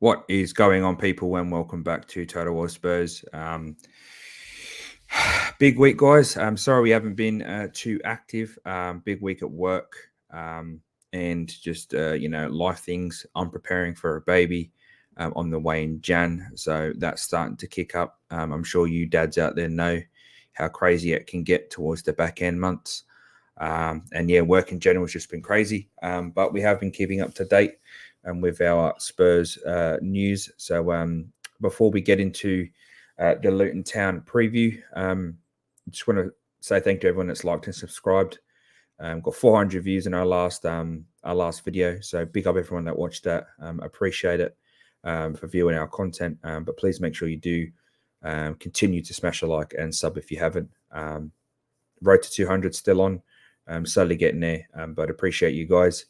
What is going on, people, and welcome back to Totalozspurs. Big week, guys. I'm sorry we haven't been too active. Big week at work, and just life things. I'm preparing for a baby on the way in Jan, so that's starting to kick up. I'm sure you dads out there know how crazy it can get towards the back end months. Work in general has just been crazy. But we have been keeping up to date with our Spurs news. So before we get into the Luton Town preview, I just want to say thank you to everyone that's liked and subscribed. Got 400 views in our last video, so big up everyone that watched that. Appreciate it for viewing our content. But please make sure you do continue to smash a like and sub if you haven't. Road to 200 still on. Slowly getting there, but appreciate you guys.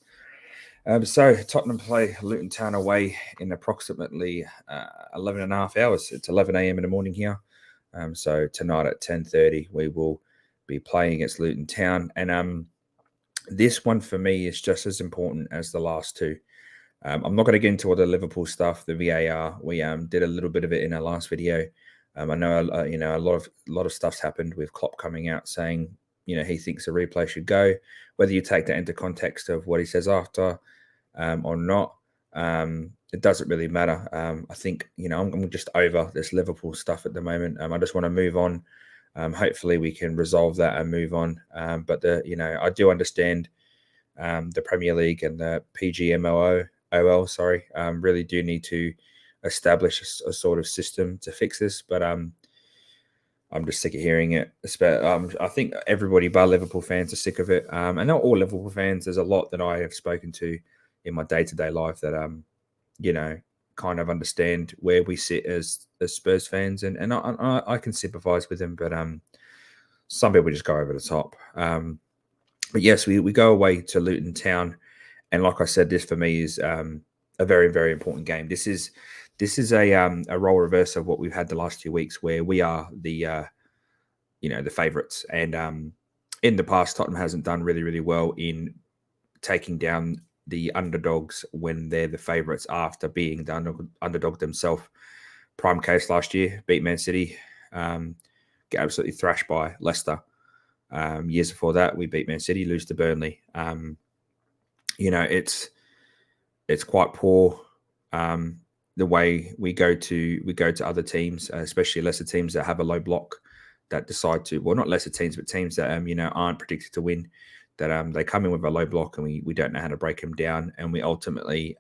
So Tottenham play Luton Town away in approximately 11 and a half hours. It's 11 a.m. in the morning here. So tonight at 10:30 we will be playing against Luton Town, and this one for me is just as important as the last two. I'm not going to get into all the Liverpool stuff, the VAR. We did a little bit of it in our last video. I know a lot of stuff's happened with Klopp coming out saying he thinks the replay should go. Whether you take that into context of what he says after or not, it doesn't really matter. I think I'm just over this Liverpool stuff at the moment. I just want to move on. Hopefully we can resolve that and move on. But I do understand the Premier League and the PGMOL, really do need to establish a sort of system to fix this. But I'm just sick of hearing it. I think everybody but Liverpool fans are sick of it. And not all Liverpool fans. There's a lot that I have spoken to in my day-to-day life that kind of understand where we sit as Spurs fans, and I can sympathise with them. But some people just go over the top. But yes, we go away to Luton Town, and like I said, this for me is a very, very important game. This is a role reverse of what we've had the last 2 weeks, where we are the favourites, and in the past Tottenham hasn't done really, really well in taking down the underdogs when they're the favourites after being the underdog themselves. Prime case last year, beat Man City, get absolutely thrashed by Leicester. Years before that, we beat Man City, lose to Burnley. It's quite poor. The way we go to other teams, especially lesser teams that have a low block, that decide to, well, not lesser teams, but teams that aren't predicted to win, that they come in with a low block and we don't know how to break them down, and we ultimately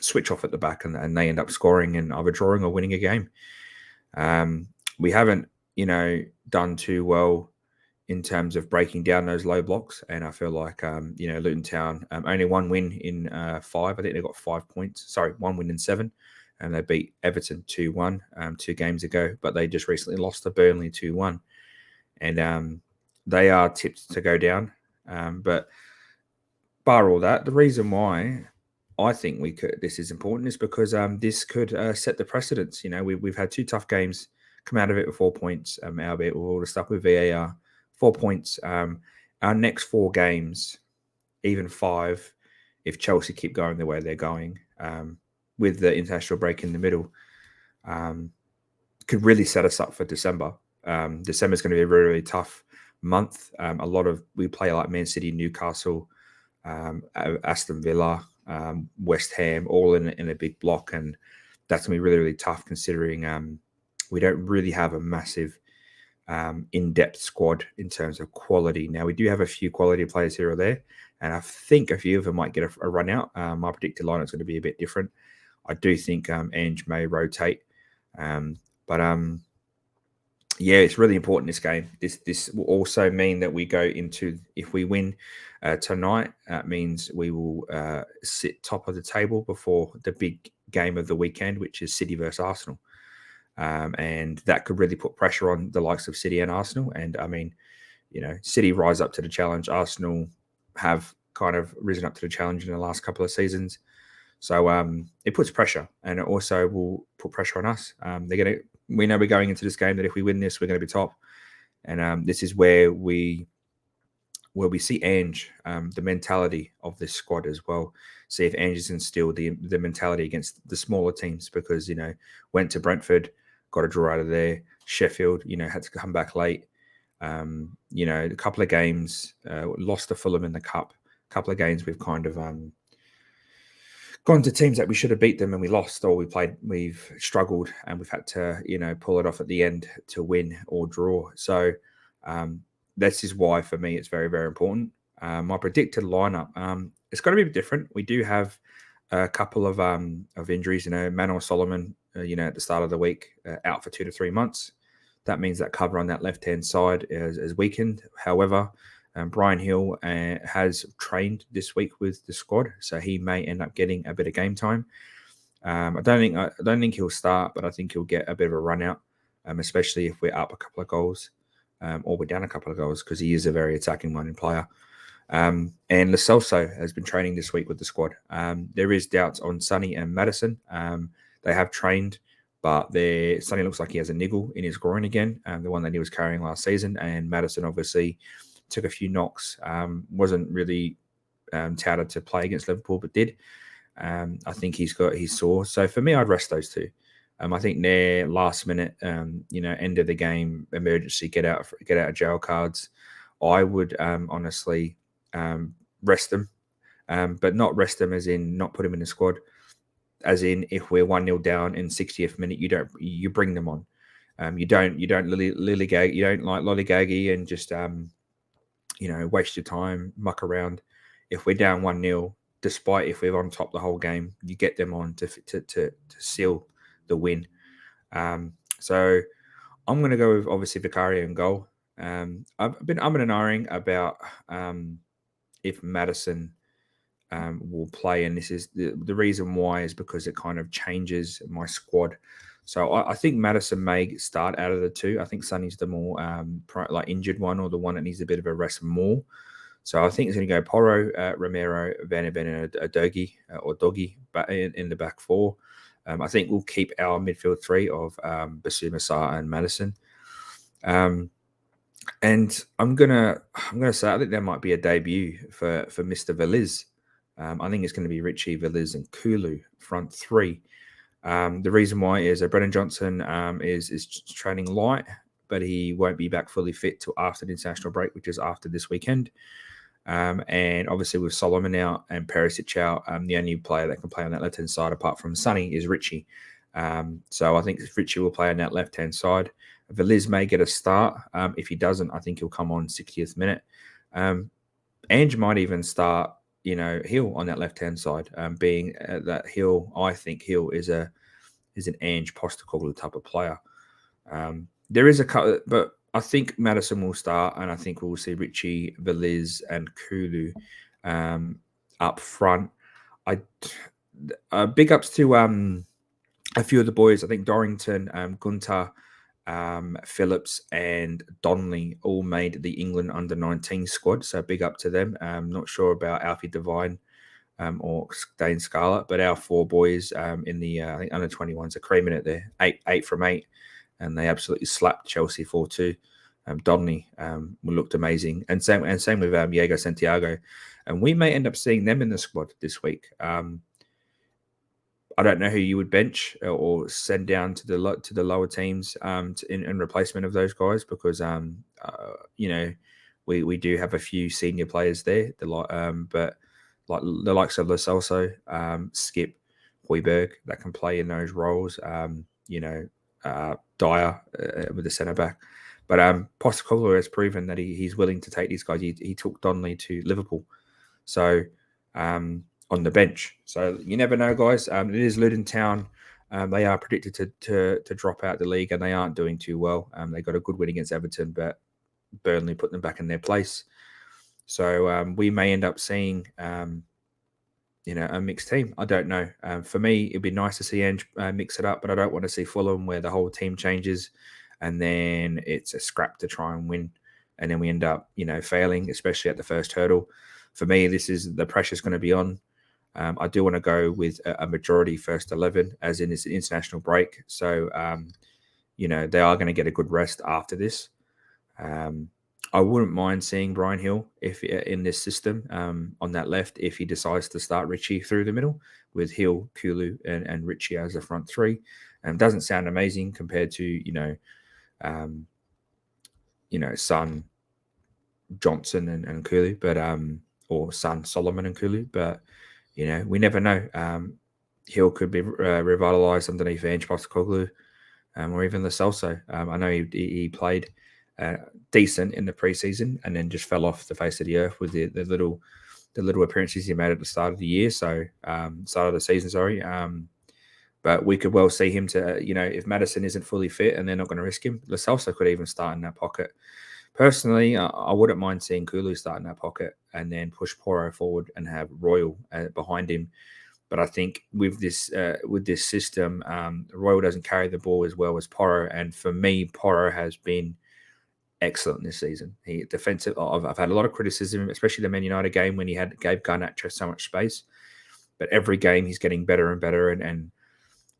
switch off at the back, and they end up scoring and either drawing or winning a game. We haven't done too well in terms of breaking down those low blocks, and I feel like Luton Town only one win in 5. I think they got 5 points. Sorry, 1 win in 7, and they beat Everton 2-1 2 games ago. But they just recently lost to Burnley 2-1, and they are tipped to go down. But bar all that, the reason why I think this is important is because this could set the precedence. We've had 2 tough games, come out of it with 4 points, albeit with all the stuff with VAR. 4 points. Our next 4 games, even 5, if Chelsea keep going the way they're going, with the international break in the middle, could really set us up for December. December is going to be a really, really tough month. We play like Man City, Newcastle, Aston Villa, West Ham, all in a big block, and that's going to be really, really tough considering we don't really have a massive in-depth squad in terms of quality. Now, we do have a few quality players here or there, and I think a few of them might get a run out. My predicted lineup is going to be a bit different. I do think Ange may rotate, it's really important, this game. This will also mean that we go into, if we win tonight, that means we will sit top of the table before the big game of the weekend, which is City versus Arsenal. And that could really put pressure on the likes of City and Arsenal. And City rise up to the challenge. Arsenal have kind of risen up to the challenge in the last couple of seasons. So it puts pressure, and it also will put pressure on us. We know we're going into this game that if we win this, we're going to be top. And this is where we see Ange, the mentality of this squad as well. see if Ange can instill the mentality against the smaller teams, because, went to Brentford, got a draw out of there. Sheffield, had to come back late. A couple of games, lost to Fulham in the cup. A couple of games we've kind of gone to teams that we should have beat them and we lost, or we've struggled and we've had to, pull it off at the end to win or draw. So this is why, for me, it's very, very important. My predicted lineup, it's got to be different. We do have a couple of injuries. Manuel Solomon, at the start of the week, out for 2 to 3 months. That means that cover on that left-hand side is weakened. However, Brian Hill has trained this week with the squad, so he may end up getting a bit of game time. I don't think he'll start, but I think he'll get a bit of a run out, especially if we're up a couple of goals or we're down a couple of goals, because he is a very attacking-minded player. And Lo Celso has been training this week with the squad. There is doubts on Sonny and Maddison. They have trained, but Sonny looks like he has a niggle in his groin again, the one that he was carrying last season. And Maddison obviously took a few knocks, wasn't really touted to play against Liverpool, but did. I think he's sore. So for me, I'd rest those two. I think they're last minute, end of the game, emergency, get out of jail cards. I would honestly rest them, but not rest them as in not put them in the squad. As in, if we're 1-0 down in 60th minute, you bring them on. You don't lollygag, you don't like lollygaggy and just waste your time, muck around. If we're down 1-0, despite if we're on top the whole game, you get them on to seal the win. So I'm going to go with obviously Vicario in goal. I've been umming about if Maddison will play, and this is the reason why is because it kind of changes my squad. So I think Maddison may start out of the two. I think Sonny's the more injured one, or the one that needs a bit of a rest more. So I think it's going to go Porro, Romero, Van Ben, and Doggy in the back four. I think we'll keep our midfield three of Basuma, Sarr, and Maddison. And I'm gonna say I think there might be a debut for Mr. Veliz. I think it's going to be Richie, Veliz, and Kulu front three. The reason why is Brennan Johnson is training light, but he won't be back fully fit till after the international break, which is after this weekend. And obviously with Solomon out and Perisic out, the only player that can play on that left-hand side apart from Sonny is Richie. So I think Richie will play on that left-hand side. Veliz may get a start. If he doesn't, I think he'll come on 60th minute. Ange might even start, Hill on that left-hand side, being that Hill, I think Hill is an Ange Postecoglou type of player. There is a cut, but I think Maddison will start, and I think we'll see Richie, Veliz, and Kulu up front. Big ups to a few of the boys. I think Dorrington, Gunter, Phillips, and Donnelly all made the England under-19 squad, so big up to them. Not sure about Alfie Devine or Dane Scarlett, but our four boys in the I think under-21s are creaming it there, 8 from 8. And they absolutely slapped Chelsea 4-2. Donnelly looked amazing, and same with Diego Santiago, and we may end up seeing them in the squad this week. I don't know who you would bench or send down to the lower teams in replacement of those guys, because we do have a few senior players there, but like the likes of Lo Celso, Skip, Højbjerg that can play in those roles. Dyer with the centre back, but Postecoglou has proven that he's willing to take these guys. He took Donnelly to Liverpool, so on the bench. So you never know, guys. It is Luton Town. They are predicted to drop out the league, and they aren't doing too well. They got a good win against Everton, but Burnley put them back in their place. So we may end up seeing a mixed team. I don't know. For me, it'd be nice to see Ange mix it up, but I don't want to see Fulham where the whole team changes and then it's a scrap to try and win, and then we end up, failing, especially at the first hurdle. For me, the pressure's going to be on. I do want to go with a majority first 11, as in it's an international break. So, they are going to get a good rest after this. I wouldn't mind seeing Brian Hill if in this system on that left if he decides to start Richie through the middle with Hill, Kulu, and Richie as the front three. Doesn't sound amazing compared to Son, Johnson, and Kulu, but or Son, Solomon, and Kulu, but we never know. Hill could be revitalized underneath Ange Postecoglou, or even the Celso. I know he played decent in the preseason and then just fell off the face of the earth with the little appearances he made at the start of the year. So start of the season, sorry. But we could well see him to, if Maddison isn't fully fit and they're not going to risk him, Lo Celso could even start in that pocket. Personally, I wouldn't mind seeing Kulu start in that pocket and then push Porro forward and have Royal behind him. But I think with this system, Royal doesn't carry the ball as well as Porro. And for me, Porro has been excellent this season. He defensive. I've had a lot of criticism, especially the Man United game when he gave Garnacho so much space. But every game he's getting better and better. And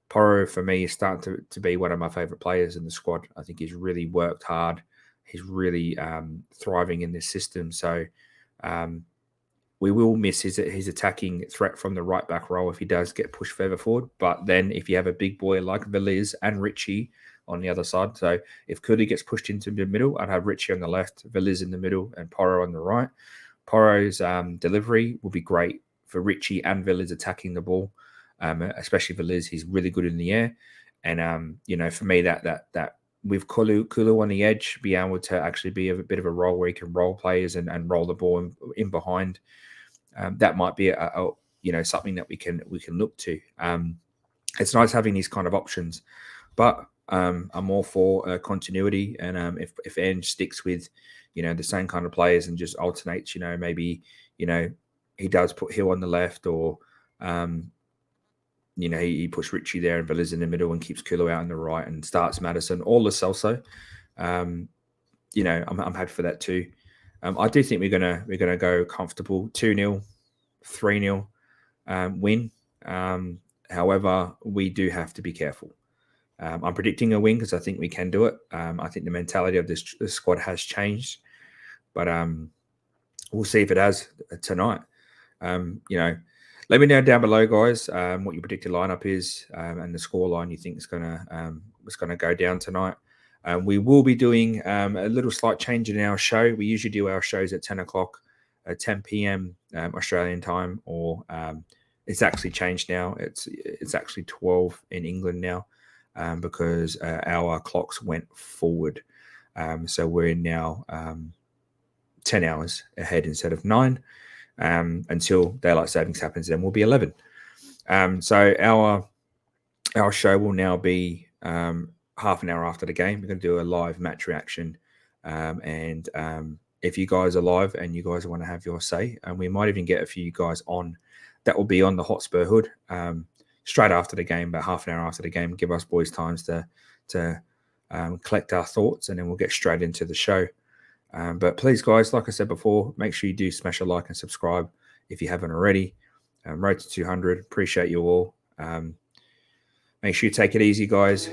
Porro for me is starting to be one of my favorite players in the squad. I think he's really worked hard. He's really thriving in this system. So we will miss his attacking threat from the right back role if he does get pushed further forward. But then if you have a big boy like Veliz and Richie on the other side, so if Kulu gets pushed into the middle, I'd have Richie on the left, Veliz in the middle, and Porro on the right. Porro's delivery will be great for Richie and Veliz attacking the ball, especially Veliz. He's really good in the air, and for me that with Kulu on the edge, be able to actually be a bit of a role where he can roll players and roll the ball in behind. That might be something that we can look to. It's nice having these kind of options, but I'm all for continuity. And if Ange sticks with the same kind of players and just alternates, maybe he does put Hill on the left, or he puts Richie there and Veliz in the middle and keeps Kulu out on the right and starts Maddison or Lo Celso. I'm happy for that too. I do think we're gonna go comfortable 2-0, 3-0 win. However, we do have to be careful. I'm predicting a win because I think we can do it. I think the mentality of this squad has changed, but we'll see if it has tonight. Let me know down below, guys, what your predicted lineup is and the score line you think is gonna go down tonight. We will be doing a little slight change in our show. We usually do our shows at 10 o'clock, 10 p.m. Australian time, or it's actually changed now. It's actually 12 in England now because our clocks went forward. So we're now 10 hours ahead instead of 9 until daylight savings happens. Then we'll be 11. So our show will now be half an hour after the game. We're going to do a live match reaction. And if you guys are live and you guys want to have your say, and we might even get a few guys on that will be on the Hotspur Hood straight after the game, about half an hour after the game, give us boys times to collect our thoughts, and then we'll get straight into the show. But please, guys, like I said before, make sure you do smash a like and subscribe if you haven't already. Road to 200. Appreciate you all. Make sure you take it easy, guys.